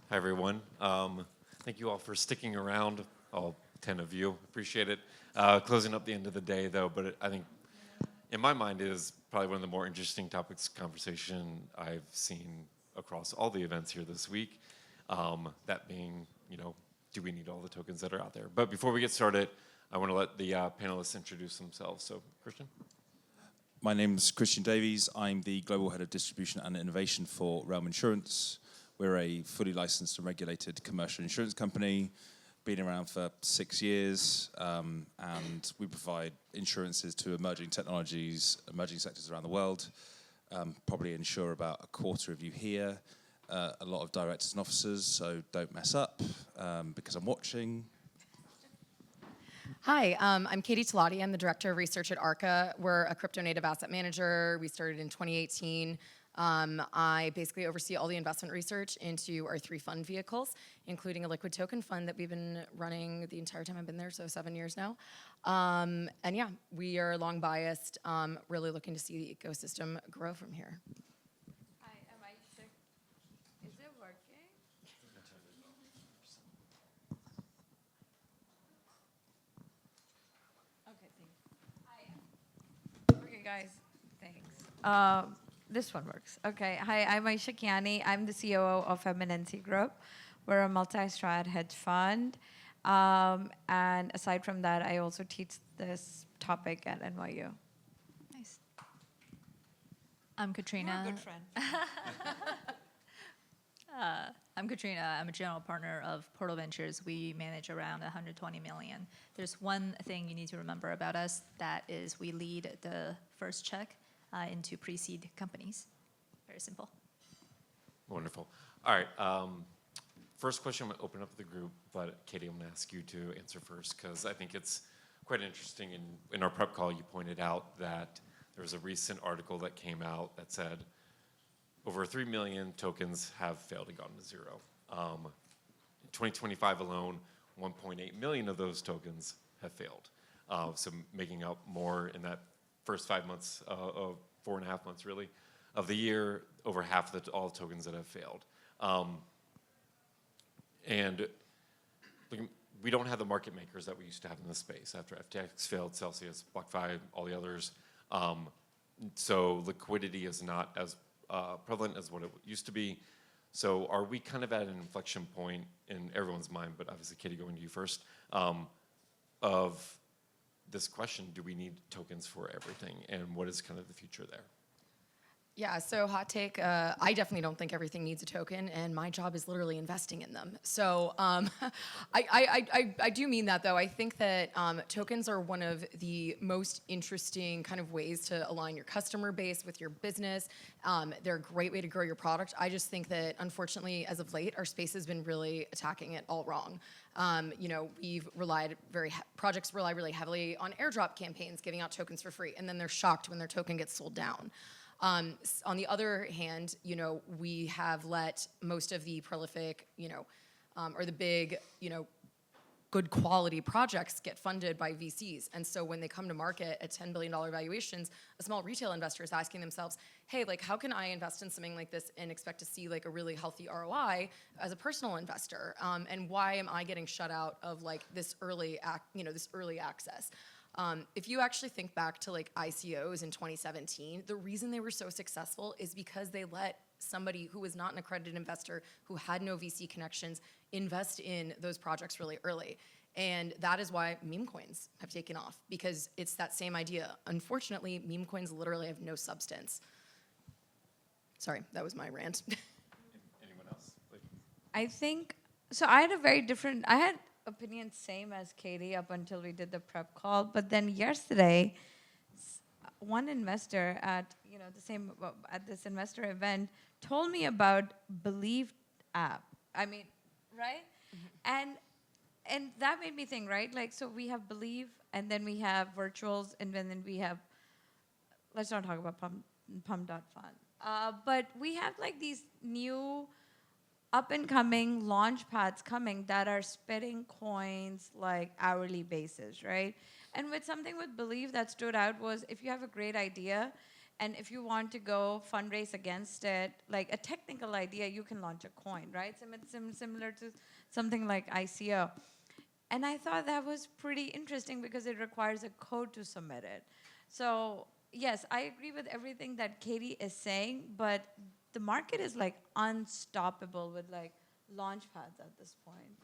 Hi, everyone. Thank you all for sticking around, all 10 of you. Appreciate it. Closing up the end of the day, though, but I think, in my mind, is probably one of the more interesting topics of conversation I've seen across all the events here this week. That being, do we need all the tokens that are out there? But before we get started, I want to let the panelists introduce themselves. So, Christian? My name is Christian Davies. I'm the Global Head of Distribution and Innovation for Relm Insurance. We're a fully licensed and regulated commercial insurance company, been around for 6 years, and we provide insurances to emerging technologies, emerging sectors around the world. Probably insure about a quarter of you here, a lot of directors and officers, so don't mess up because I'm watching. Hi, I'm Katie Talati. I'm the Director of Research at Arca. We're a crypto-native asset manager. We started in 2018. I basically oversee all the investment research into our 3 fund vehicles, including a liquid token fund that we've been running the entire time I've been there, so 7 years now. And yeah, we are long biased, really looking to see the ecosystem grow from here. Hi, am Ayesha? Is it working? Okay, thanks. Okay, guys, thanks. This one works. Okay, hi, I'm Ayesha Kiani. I'm the COO of MNNC Group. We're a multi-strat hedge fund. And aside from that, I also teach this topic at NYU. Nice. I'm Catrina. You're a good friend. I'm Catrina. I'm a general partner of Portal Ventures. We manage around 120 million. There's one thing you need to remember about us, that is we lead the first check into pre-seed companies. Very simple. Wonderful. All right. First question, I'm going to open up the group, but Katie, I'm going to ask you to answer first, because I think it's quite interesting. In our prep call, you pointed out that there was a recent article that came out that said over 3 million tokens have failed and gone to zero. In 2025 alone, 1.8 million of those tokens have failed. So making up more in that first 5 months, of 4.5 months really, of the year, over half of all the tokens that have failed. And we don't have the market makers that we used to have in this space after FTX failed, Celsius, BlockFi, all the others. So liquidity is not as prevalent as what it used to be. So are we kind of at an inflection point in everyone's mind, but obviously Katie, going to you first, of this question, do we need tokens for everything? And what is kind of the future there? Yeah, so hot take, I definitely don't think everything needs a token, and my job is literally investing in them. So I do mean that, though. I think that tokens are one of the most interesting kind of ways to align your customer base with your business. They're a great way to grow your product. I just think that, unfortunately, as of late, our space has been really attacking it all wrong. We've projects rely really heavily on airdrop campaigns, giving out tokens for free, and then they're shocked when their token gets sold down. On the other hand, we have let most of the prolific, or the big, good quality projects get funded by VCs. And so when they come to market at $10 billion valuations, a small retail investor is asking themselves, hey, how can I invest in something like this and expect to see a really healthy ROI as a personal investor? And why am I getting shut out of this early access? If you actually think back to ICOs in 2017, the reason they were so successful is because they let somebody who was not an accredited investor, who had no VC connections, invest in those projects really early. And that is why meme coins have taken off, because it's that same idea. Unfortunately, meme coins literally have no substance. Sorry, that was my rant. Anyone else? I think, so I had opinion same as Katie up until we did the prep call, but then yesterday, one investor at this investor event told me about Believe app. I mean, right? Mm-hmm. And that made me think, right? So we have Believe, and then we have virtuals, and then we have, let's not talk about pump.fun. But we have these new up-and-coming launch pads coming that are spitting coins hourly basis, right? And with something with Believe that stood out was, if you have a great idea And if you want to go fundraise against it, like a technical idea, you can launch a coin, right? Similar to something like ICO. And I thought that was pretty interesting because it requires a code to submit it. So yes, I agree with everything that Katie is saying, but the market is like unstoppable with like launch pads at this point.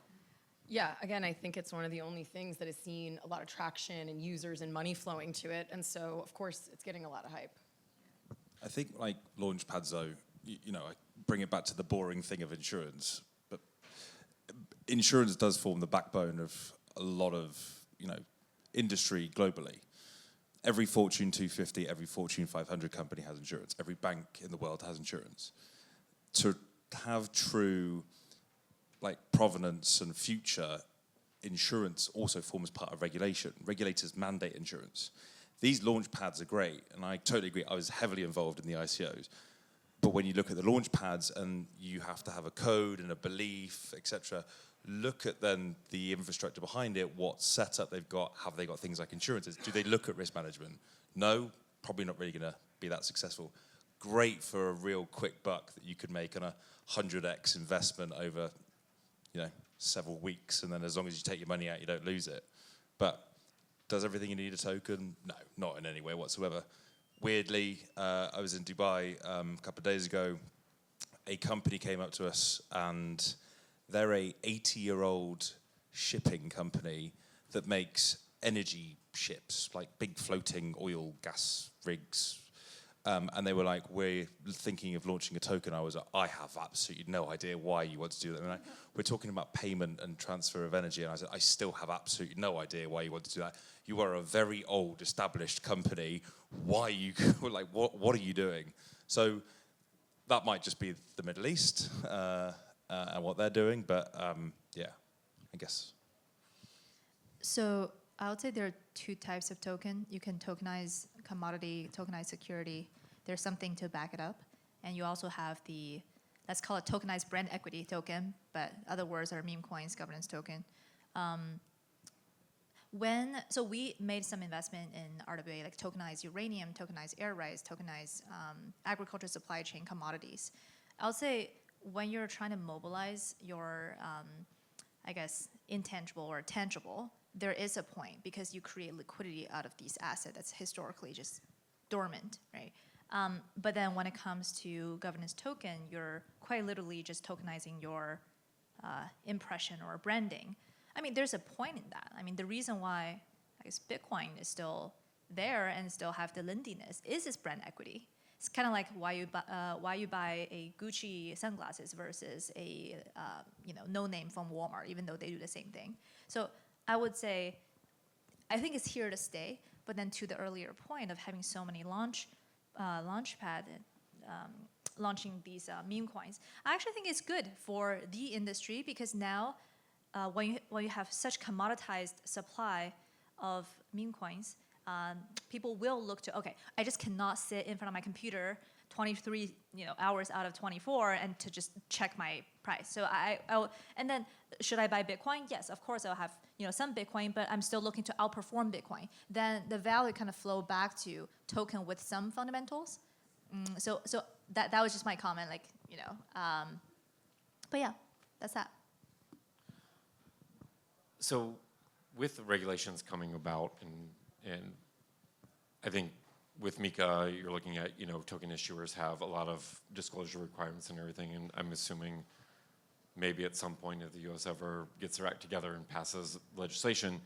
Yeah, again, I think it's one of the only things that has seen a lot of traction and users and money flowing to it. And so, of course, it's getting a lot of hype. I think like launch pads though, you know, I bring it back to the boring thing of insurance, but insurance does form the backbone of a lot of, you know, industry globally. Every Fortune 250, every Fortune 500 company has insurance. Every bank in the world has insurance. To have true like provenance and future, insurance also forms part of regulation. Regulators mandate insurance. These launch pads are great, and I totally agree. I was heavily involved in the ICOs. But when you look at the launch pads and you have to have a code and a belief, etc., look at then the infrastructure behind it, what setup they've got, have they got things like insurances? Do they look at risk management? No, probably not really gonna be that successful. Great for a real quick buck that you could make on a 100x investment over, you know, several weeks, and then as long as you take your money out, you don't lose it. But does everything you need a token? No, not in any way whatsoever. Weirdly, I was in Dubai a couple of days ago. A company came up to us, and they're a 80-year-old shipping company that makes energy ships, like big floating oil gas rigs. And they were like, we're thinking of launching a token. I was like, I have absolutely no idea why you want to do that. And we're talking about payment and transfer of energy. And I said, I still have absolutely no idea why you want to do that. You are a very old, established company. Why you, like, what are you doing? So that might just be the Middle East and what they're doing. But yeah, I guess. So I would say there are two types of token. You can tokenize commodity, tokenize security. There's something to back it up. And you also have the, let's call it tokenized brand equity token, but other words are meme coins, governance token. So we made some investment in RWA, like tokenized uranium, tokenized air rights, tokenized agriculture supply chain commodities. I'll say when you're trying to mobilize your, I guess, intangible or tangible, there is a point because you create liquidity out of these assets that's historically just dormant, right? But then when it comes to governance token, you're quite literally just tokenizing your impression or branding. I mean, there's a point in that. I mean, the reason why I guess Bitcoin is still there and still have the lendiness is its brand equity. It's kind of like why you buy a Gucci sunglasses versus a no name from Walmart, even though they do the same thing. So I would say, I think it's here to stay. But then to the earlier point of having so many launchpad launching these meme coins, I actually think it's good for the industry because now when you have such commoditized supply of meme coins, people will look to, okay, I just cannot sit in front of my computer 23 hours out of 24 and to just check my price. So and then should I buy Bitcoin? Yes, of course I'll have some Bitcoin, but I'm still looking to outperform Bitcoin. Then the value kind of flow back to token with some fundamentals. So that was just my comment, but yeah, that's that. So with the regulations coming about, and I think with Mika, you're looking at, token issuers have a lot of disclosure requirements and everything, and I'm assuming maybe at some point if the US ever gets their act together and passes legislation,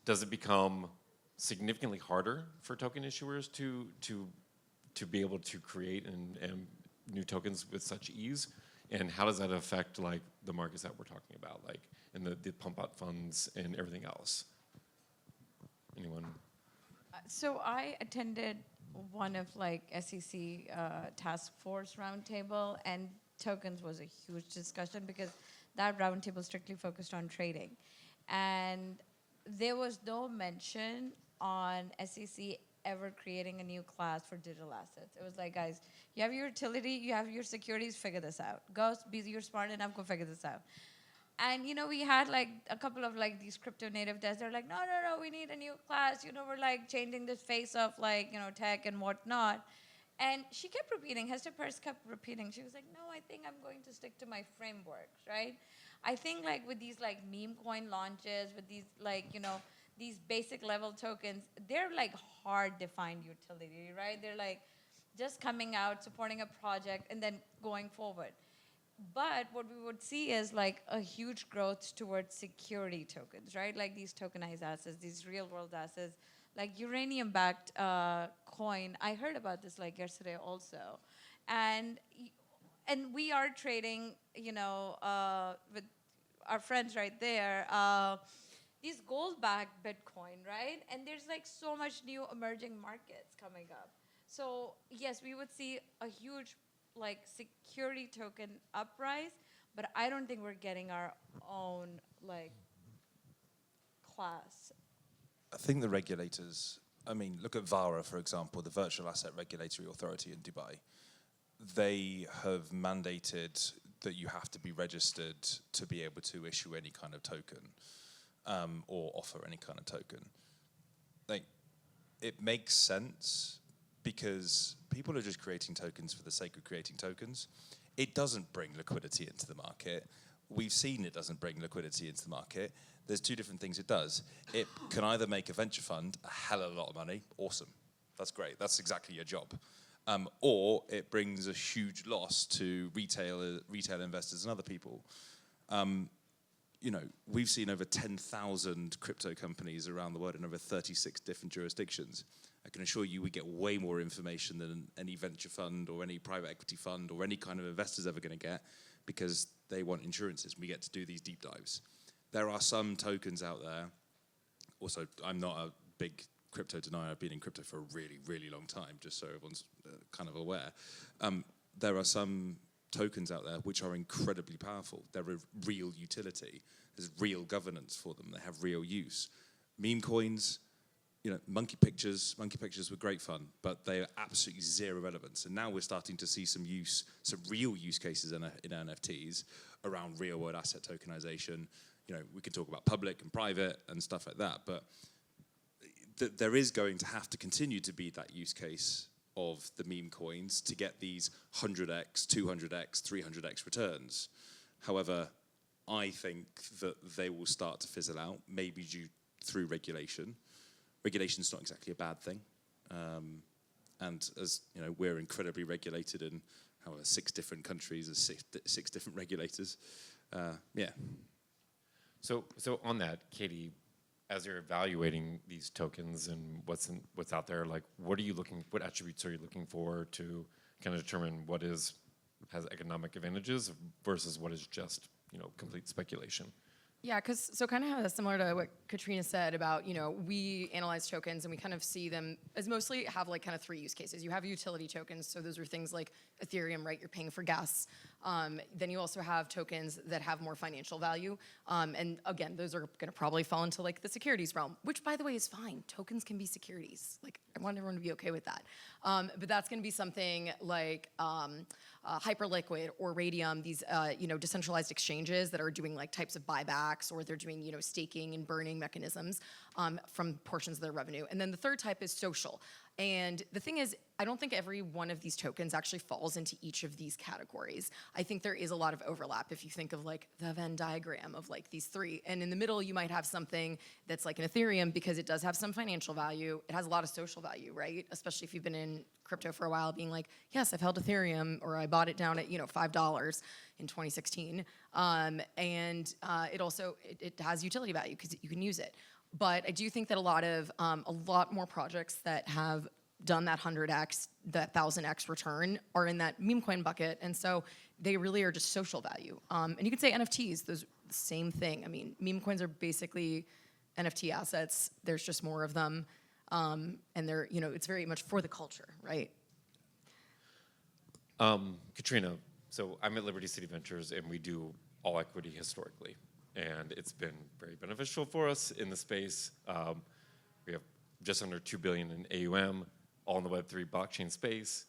does it become significantly harder for token issuers to be able to create and new tokens with such ease? And how does that affect like the markets that we're talking about, like and the pump out funds and everything else? Anyone? So I attended one of SEC task force roundtable, and tokens was a huge discussion because that roundtable strictly focused on trading, and there was no mention on SEC ever creating a new class for digital assets. It was like, guys, you have your utility, you have your securities, figure this out. You're smart enough, go figure this out. And, we had a couple of these crypto native devs. They're like, no, we need a new class. We're changing the face of tech and whatnot. And she kept repeating, Hester Peirce kept repeating, she was like, no, I think I'm going to stick to my frameworks, right? I think like with these like meme coin launches, with these like, these basic level tokens, they're like hard defined utility, right? They're like just coming out, supporting a project, and then going forward. But what we would see is like a huge growth towards security tokens, right? Like these tokenized assets, these real world assets, like uranium-backed coin. I heard about this like yesterday also, and we are trading, with our friends right there, these gold-backed Bitcoin, right? And there's like so much new emerging markets coming up. So yes, we would see a huge like security token uprise, but I don't think we're getting our own like class. I think the regulators, I mean, look at VARA, for example, the Virtual Asset Regulatory Authority in Dubai. They have mandated that you have to be registered to be able to issue any kind of token or offer any kind of token. Like, it makes sense because people are just creating tokens for the sake of creating tokens. It doesn't bring liquidity into the market. We've seen it doesn't bring liquidity into the market. There's two different things it does. It can either make a venture fund a hell of a lot of money. Awesome. That's great. That's exactly your job. Or it brings a huge loss to retail investors and other people. We've seen over 10,000 crypto companies around the world in over 36 different jurisdictions. I can assure you we get way more information than any venture fund or any private equity fund or any kind of investor's ever going to get because they want insurances. We get to do these deep dives. There are some tokens out there. Also, I'm not a big crypto denier. I've been in crypto for a really, really long time, just so everyone's kind of aware. There are some tokens out there which are incredibly powerful. They're a real utility. There's real governance for them. They have real use. Meme coins, monkey pictures were great fun, but they are absolutely zero relevance. And now we're starting to see some real use cases in NFTs around real world asset tokenization. We can talk about public and private and stuff like that, but there is going to have to continue to be that use case of the meme coins to get these 100x, 200x, 300x returns. However, I think that they will start to fizzle out, maybe through regulation. Regulation's not exactly a bad thing. And as we're incredibly regulated in 6 different countries, there's six different regulators. Yeah. So on that, Katie, as you're evaluating these tokens and what's out there, like what attributes are you looking for to kind of determine what has economic advantages versus what is just complete speculation? Yeah, so kind of similar to what Catrina said about, we analyze tokens and we kind of see them as mostly have like kind of 3 use cases. You have utility tokens, so those are things like Ethereum, right? You're paying for gas. Then you also have tokens that have more financial value. And again, those are going to probably fall into like the securities realm, which by the way is fine. Tokens can be securities. Like I want everyone to be okay with that. But that's going to be something like Hyperliquid or Radium, these decentralized exchanges that are doing like types of buybacks or they're doing staking and burning mechanisms from portions of their revenue. And then the third type is social. And the thing is, I don't think every one of these tokens actually falls into each of these categories. I think there is a lot of overlap if you think of like the Venn diagram of like these 3. And in the middle, you might have something that's like an Ethereum because it does have some financial value. It has a lot of social value, right? Especially if you've been in crypto for a while, being like, yes, I've held Ethereum, or I bought it down at $5 in 2016. And it also it has utility value because you can use it. But I do think that a lot more projects that have done that 100x, that 1000x return are in that meme coin bucket. And so they really are just social value. And you could say NFTs, those the same thing. I mean, meme coins are basically NFT assets. There's just more of them. And they're, it's very much for the culture, right? Catrina, so I'm at Liberty City Ventures and we do all equity historically. And it's been very beneficial for us in the space. We have just under $2 billion in AUM, all in the Web3 blockchain space.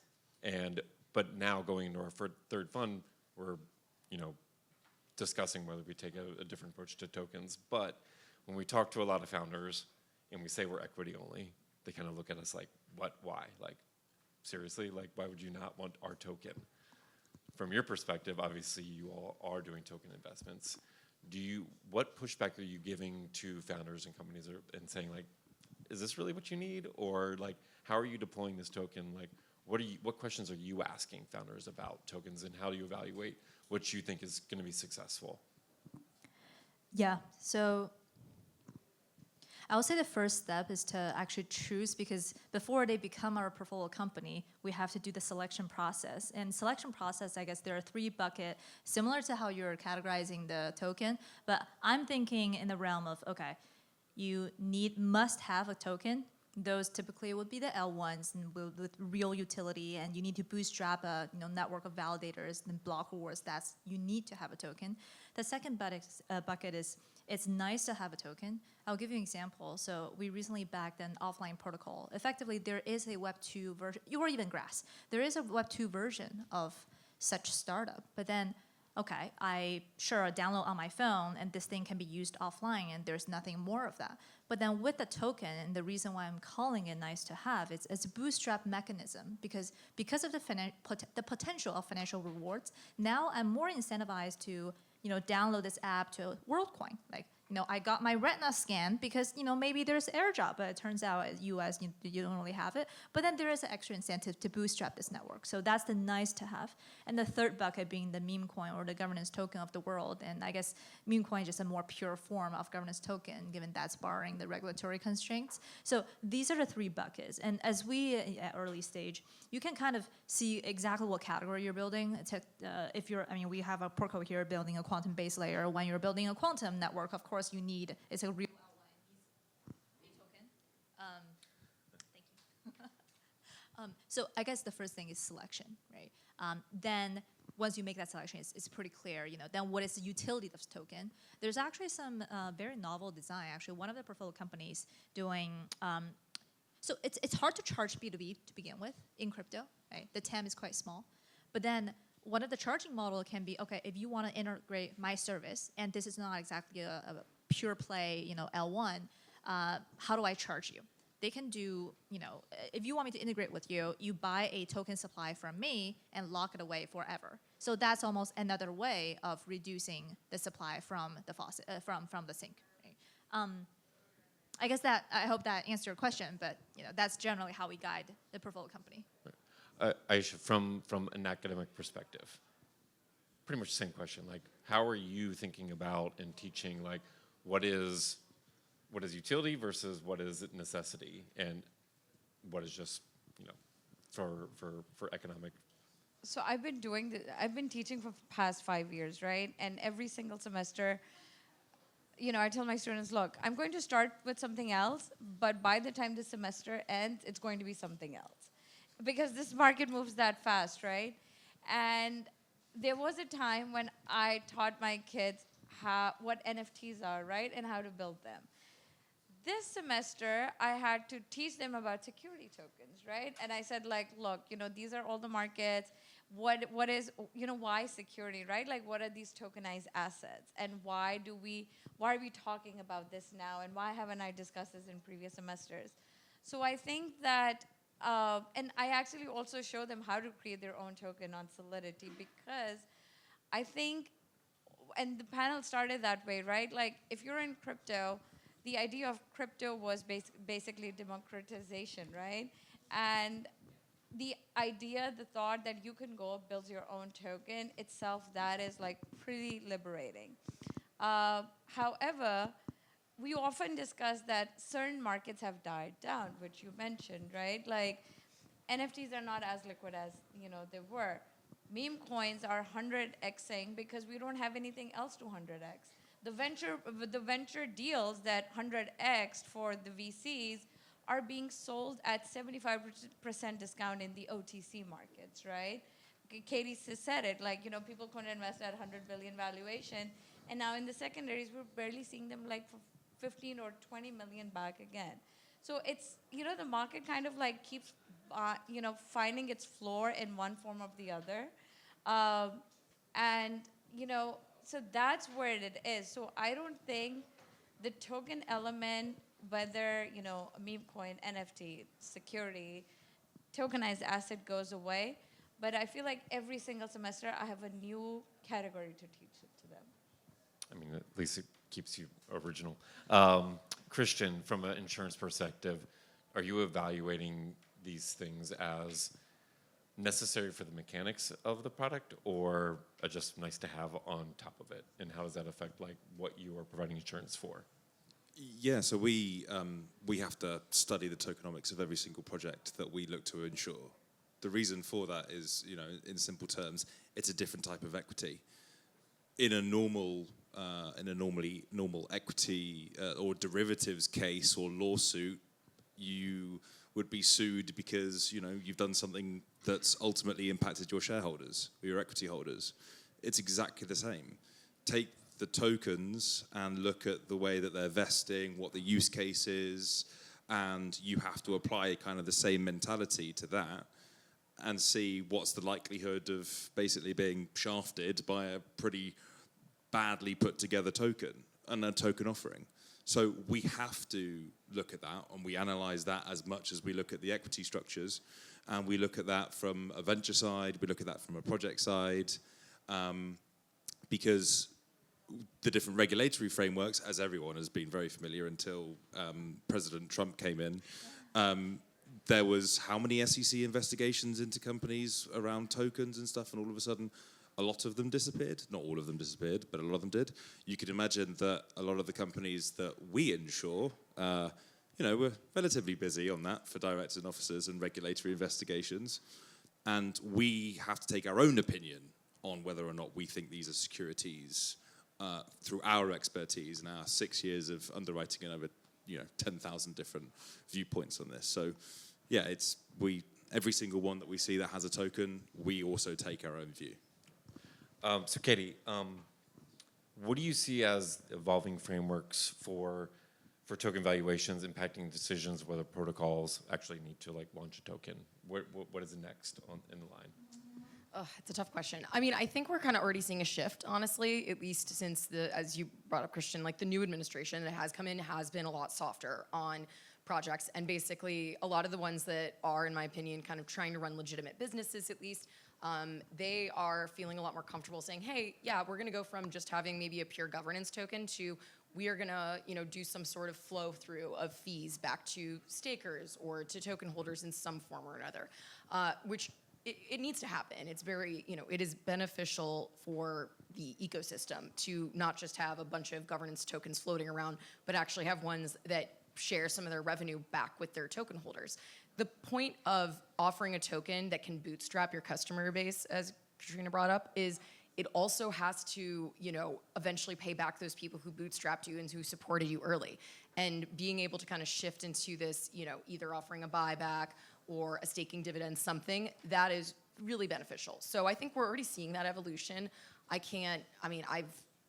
But now going into our third fund, we're discussing whether we take a different approach to tokens. But when we talk to a lot of founders and we say we're equity only, they kind of look at us like, what, why? Like, seriously, like, why would you not want our token? From your perspective, obviously, you all are doing token investments. What pushback are you giving to founders and companies and saying, like, is this really what you need? Or, like, how are you deploying this token? Like, what questions are you asking founders about tokens, and how do you evaluate what you think is going to be successful? Yeah, so I would say the first step is to actually choose, because before they become our portfolio company, we have to do the selection process. And selection process, I guess there are 3 buckets, similar to how you're categorizing the token, but I'm thinking in the realm of, okay, you must have a token. Those typically would be the L1s and with real utility, and you need to bootstrap a network of validators and block rewards. You need to have a token. The second bucket is, it's nice to have a token. I'll give you an example. So we recently backed an offline protocol. Effectively, there is a Web 2 version, or even Grass. There is a Web 2 version of such startup, but then, okay, I download on my phone, and this thing can be used offline, and there's nothing more of that. But then with the token, and the reason why I'm calling it nice to have, it's a bootstrap mechanism, because of the potential of financial rewards. Now I'm more incentivized to download this app to WorldCoin. Like, I got my retina scan because, maybe there's airdrop, but it turns out at US, you don't really have it. But then there is an extra incentive to bootstrap this network. So that's the nice to have. And the third bucket being the meme coin, or the governance token of the world. And I guess meme coin is just a more pure form of governance token, given that's barring the regulatory constraints. So these are the 3 buckets. And as we, at early stage, you can kind of see exactly what category you're building. We have a protocol here building a quantum base layer. When you're building a quantum network, of course, it's a real token. Thank you. So I guess the first thing is selection, right? Then once you make that selection, it's pretty clear, then what is the utility of this token? There's actually some very novel design. Actually, one of the portfolio companies doing, so it's hard to charge B2B to begin with in crypto, right? The TAM is quite small. But then one of the charging model can be, okay, if you want to integrate my service, and this is not exactly a pure play, L1, how do I charge you? They can do, if you want me to integrate with you, you buy a token supply from me and lock it away forever. So that's almost another way of reducing the supply from the faucet, from the sink. Right? I hope that answered your question, but that's generally how we guide the portfolio company. Ayesha, from an academic perspective, pretty much the same question. Like, how are you thinking about and teaching, like, what is utility versus what is necessity, and what is just, for economic? So I've been teaching for the past 5 years, right? And every single semester, I tell my students, look, I'm going to start with something else, but by the time the semester ends, it's going to be something else. Because this market moves that fast, right? And there was a time when I taught my kids what NFTs are, right? And how to build them. This semester, I had to teach them about security tokens, right? And I said, like, look, these are all the markets. What is, why security, right? Like, what are these tokenized assets? And why are we talking about this now? And why haven't I discussed this in previous semesters? So I think that, and I actually also show them how to create their own token on Solidity, because I think, and the panel started that way, right? Like, if you're in crypto, the idea of crypto was basically democratization, right? And the thought that you can go build your own token itself, that is like pretty liberating. However, we often discuss that certain markets have died down, which you mentioned, right? Like, NFTs are not as liquid as they were. Meme coins are 100xing because we don't have anything else to 100x. The venture deals that 100x for the VCs are being sold at 75% discount in the OTC markets, right? Katie said it, like, people couldn't invest at 100 billion valuation, and now in the secondaries, we're barely seeing them like for 15 or 20 million back again. So it's, the market kind of like keeps, finding its floor in one form or the other. So that's where it is. So I don't think the token element, whether, a meme coin, NFT, security, tokenized asset goes away. But I feel like every single semester I have a new category to teach it to them. I mean, at least it keeps you original. Christian, from an insurance perspective, are you evaluating these things as necessary for the mechanics of the product, or just nice to have on top of it? And how does that affect like what you are providing insurance for? Yeah, so we have to study the tokenomics of every single project that we look to insure. The reason for that is, in simple terms, it's a different type of equity. In a normal equity or derivatives case or lawsuit, you would be sued because you've done something that's ultimately impacted your shareholders or your equity holders. It's exactly the same. Take the tokens and look at the way that they're vesting, what the use case is, and you have to apply kind of the same mentality to that and see what's the likelihood of basically being shafted by a pretty badly put together token and a token offering. So we have to look at that, and we analyze that as much as we look at the equity structures, and we look at that from a venture side, we look at that from a project side, because the different regulatory frameworks, as everyone has been very familiar until President Trump came in, there was how many SEC investigations into companies around tokens and stuff, and all of a sudden, a lot of them disappeared. Not all of them disappeared, but a lot of them did. You could imagine that a lot of the companies that we insure, were relatively busy on that for directors and officers and regulatory investigations. And we have to take our own opinion on whether or not we think these are securities through our expertise and our 6 years of underwriting and over 10,000 different viewpoints on this. So yeah, every single one that we see that has a token, we also take our own view. So Katie, what do you see as evolving frameworks for token valuations impacting decisions whether protocols actually need to launch a token? What is next in the line? It's a tough question. I mean, I think we're kind of already seeing a shift, honestly, at least since as you brought up, Christian, the new administration that has come in has been a lot softer on projects. And basically, a lot of the ones that are, in my opinion, kind of trying to run legitimate businesses, at least, they are feeling a lot more comfortable saying, hey, yeah, we're going to go from just having maybe a pure governance token to we are going to, do some sort of flow through of fees back to stakers or to token holders in some form or another, which it needs to happen. It's very, it is beneficial for the ecosystem to not just have a bunch of governance tokens floating around, but actually have ones that share some of their revenue back with their token holders. The point of offering a token that can bootstrap your customer base, as Catrina brought up, is it also has to, eventually pay back those people who bootstrapped you and who supported you early. And being able to kind of shift into this, either offering a buyback or a staking dividend, something that is really beneficial. So I think we're already seeing that evolution. I've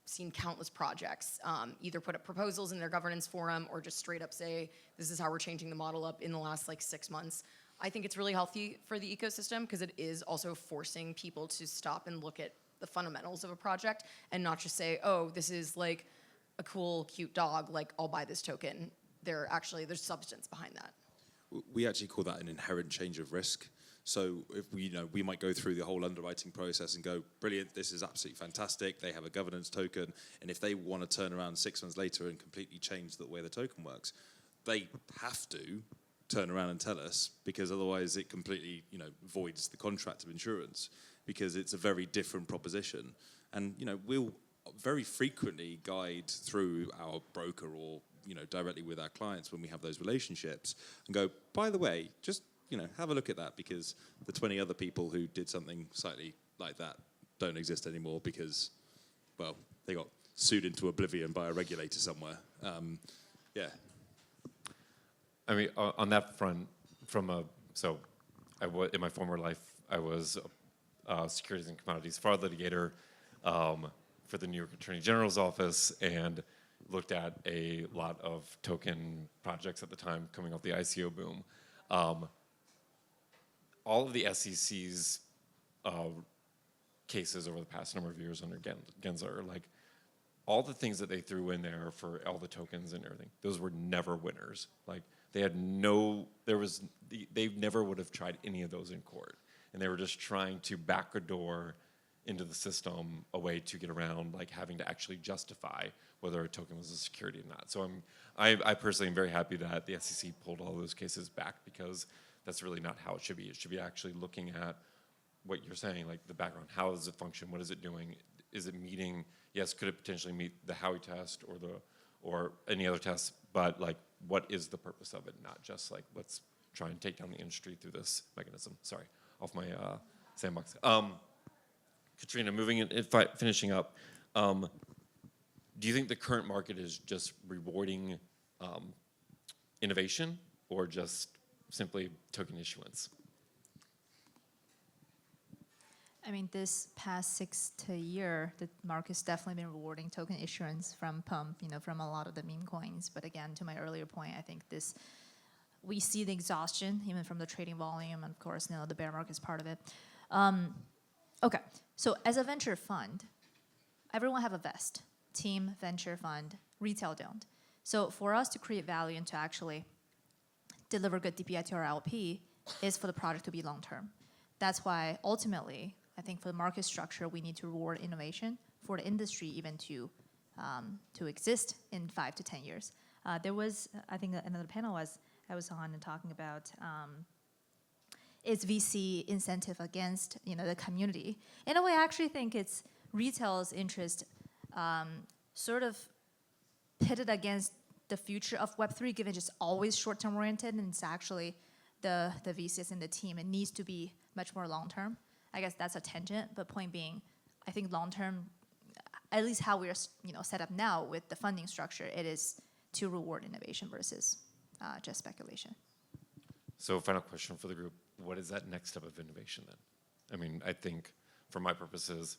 seen countless projects either put up proposals in their governance forum or just straight up say, this is how we're changing the model up in the last 6 months. I think it's really healthy for the ecosystem because it is also forcing people to stop and look at the fundamentals of a project and not just say, oh, this is a cool, cute dog, I'll buy this token. There's substance behind that. We actually call that an inherent change of risk. So if we might go through the whole underwriting process and go, brilliant, this is absolutely fantastic. They have a governance token. And if they want to turn around 6 months later and completely change the way the token works, they have to turn around and tell us, because otherwise it completely, voids the contract of insurance, because it's a very different proposition. And, we'll very frequently guide through our broker or, directly with our clients when we have those relationships and go, by the way, just, have a look at that, because the 20 other people who did something slightly like that don't exist anymore because, well, they got sued into oblivion by a regulator somewhere. Yeah. I mean, on that front, in my former life, I was securities and commodities fraud litigator for the New York Attorney General's office, and looked at a lot of token projects at the time coming off the ICO boom. All of the SEC's cases over the past number of years under Gensler, all the things that they threw in there for all the tokens and everything, those were never winners. Like they had they never would have tried any of those in court. And they were just trying to back a door into the system, a way to get around like having to actually justify whether a token was a security or not. So I personally am very happy that the SEC pulled all those cases back, because that's really not how it should be. It should be actually looking at what you're saying, like the background. How does it function? What is it doing? Is it meeting? Yes, could it potentially meet the Howey test or any other test? But like, what is the purpose of it? Not just like, let's try and take down the industry through this mechanism. Sorry, off my sandbox. Catrina, finishing up. Do you think the current market is just rewarding innovation, or just simply token issuance? I mean, this past 6 to a year, the market's definitely been rewarding token issuance from pump, from a lot of the meme coins. But again, to my earlier point, I think we see the exhaustion even from the trading volume, and of course, the bear market is part of it. Okay, so as a venture fund, everyone have a vest. Team, venture fund, retail don't. So for us to create value and to actually deliver good DPI to our LP is for the project to be long-term. That's why ultimately, I think for the market structure, we need to reward innovation for the industry even to exist in 5 to 10 years. There was, I think another panel I was on and talking about is VC incentive against the community. In a way, I actually think it's retail's interest sort of pitted against the future of Web3, given just always short-term oriented, and it's actually the VCs and the team. It needs to be much more long-term. I guess that's a tangent, but point being, I think long-term, at least how we are set up now with the funding structure, it is to reward innovation versus just speculation. So final question for the group. What is that next step of innovation then? I mean, I think for my purposes,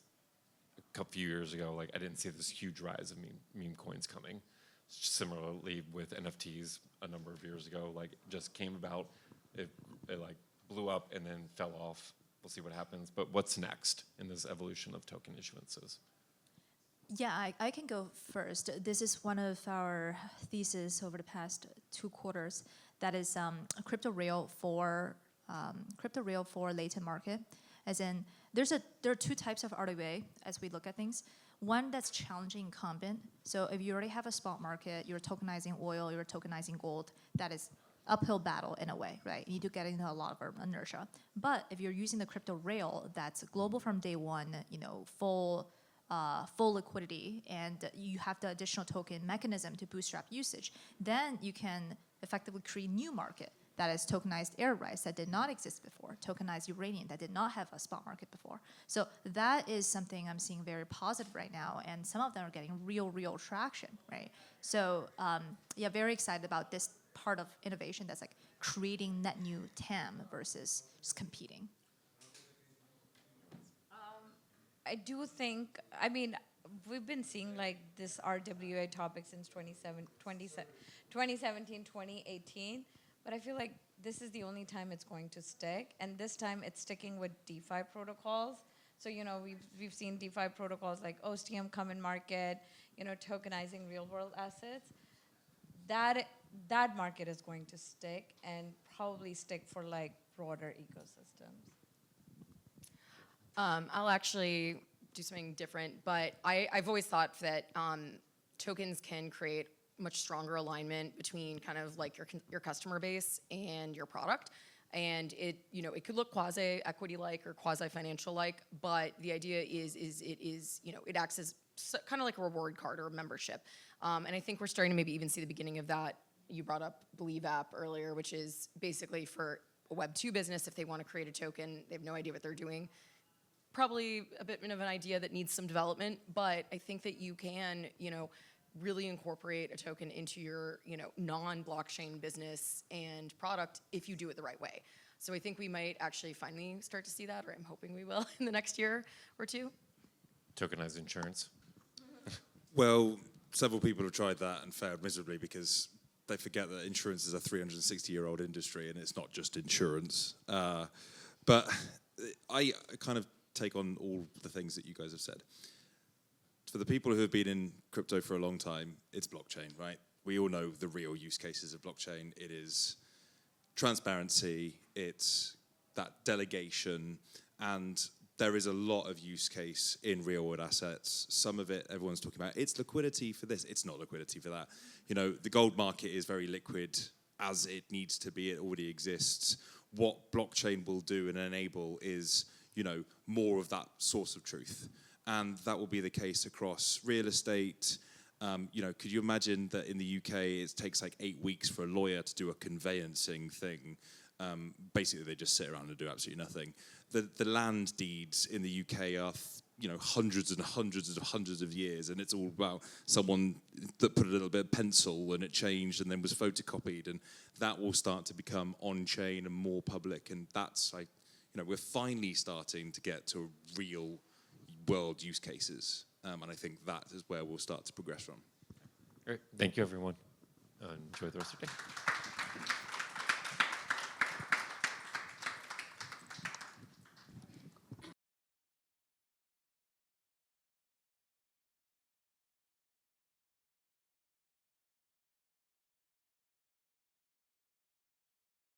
a few years ago, like I didn't see this huge rise of meme coins coming. Similarly with NFTs a number of years ago, like just came about, it like blew up and then fell off. We'll see what happens. But what's next in this evolution of token issuances? Yeah, I can go first. This is one of our theses over the past 2 quarters. That is a crypto rail for latent market. As in, there are 2 types of RWA as we look at things. One that's challenging incumbent. So if you already have a spot market, you're tokenizing oil, you're tokenizing gold, that is uphill battle in a way, right? You need to get into a lot of inertia. But if you're using the crypto rail that's global from day one, full liquidity, and you have the additional token mechanism to bootstrap usage, then you can effectively create new market. That is tokenized air rights that did not exist before, tokenized uranium that did not have a spot market before. So that is something I'm seeing very positive right now, and some of them are getting real traction, right? So yeah, very excited about this part of innovation that's like creating net new TAM versus just competing. I do think, I mean, we've been seeing like this RWA topic since 2017, 2018. But I feel like this is the only time it's going to stick, and this time it's sticking with DeFi protocols. So we've seen DeFi protocols like OSTM come in market, tokenizing real world assets. That market is going to stick and probably stick for like broader ecosystems. I'll actually do something different, but I've always thought that tokens can create much stronger alignment between kind of like your customer base and your product. And it could look quasi equity like or quasi financial like, but the idea is it acts as kind of like a reward card or a membership. And I think we're starting to maybe even see the beginning of that. You brought up Believe app earlier, which is basically for a Web2 business, if they want to create a token, they have no idea what they're doing. Probably a bit of an idea that needs some development, but I think that you can, really incorporate a token into your, non-blockchain business and product if you do it the right way. So I think we might actually finally start to see that, or I'm hoping we will in the next year or 2. Tokenized insurance. Well, several people have tried that and failed miserably because they forget that insurance is a 360-year-old industry and it's not just insurance. But I kind of take on all the things that you guys have said. for the people who have been in crypto for a long time, it's blockchain, right? We all know the real use cases of blockchain. It is transparency, it's that delegation, and there is a lot of use case in real world assets. Some of it, everyone's talking about, it's liquidity for this. It's not liquidity for that. You know, the gold market is very liquid as it needs to be. It already exists. What blockchain will do and enable is, you know, more of that source of truth. And that will be the case across real estate. You know, could you imagine that in the UK, it takes like 8 weeks for a lawyer to do a conveyancing thing? Basically, they just sit around and do absolutely nothing. The land deeds in the UK are, you know, hundreds of years, and it's all about someone that put a little bit of pencil and it changed and then was photocopied, and that will start to become on-chain and more public, and that's like, you know, we're finally starting to get to real world use cases, and I think that is where we'll start to progress from. Great. Thank you, everyone. Enjoy the rest of your day.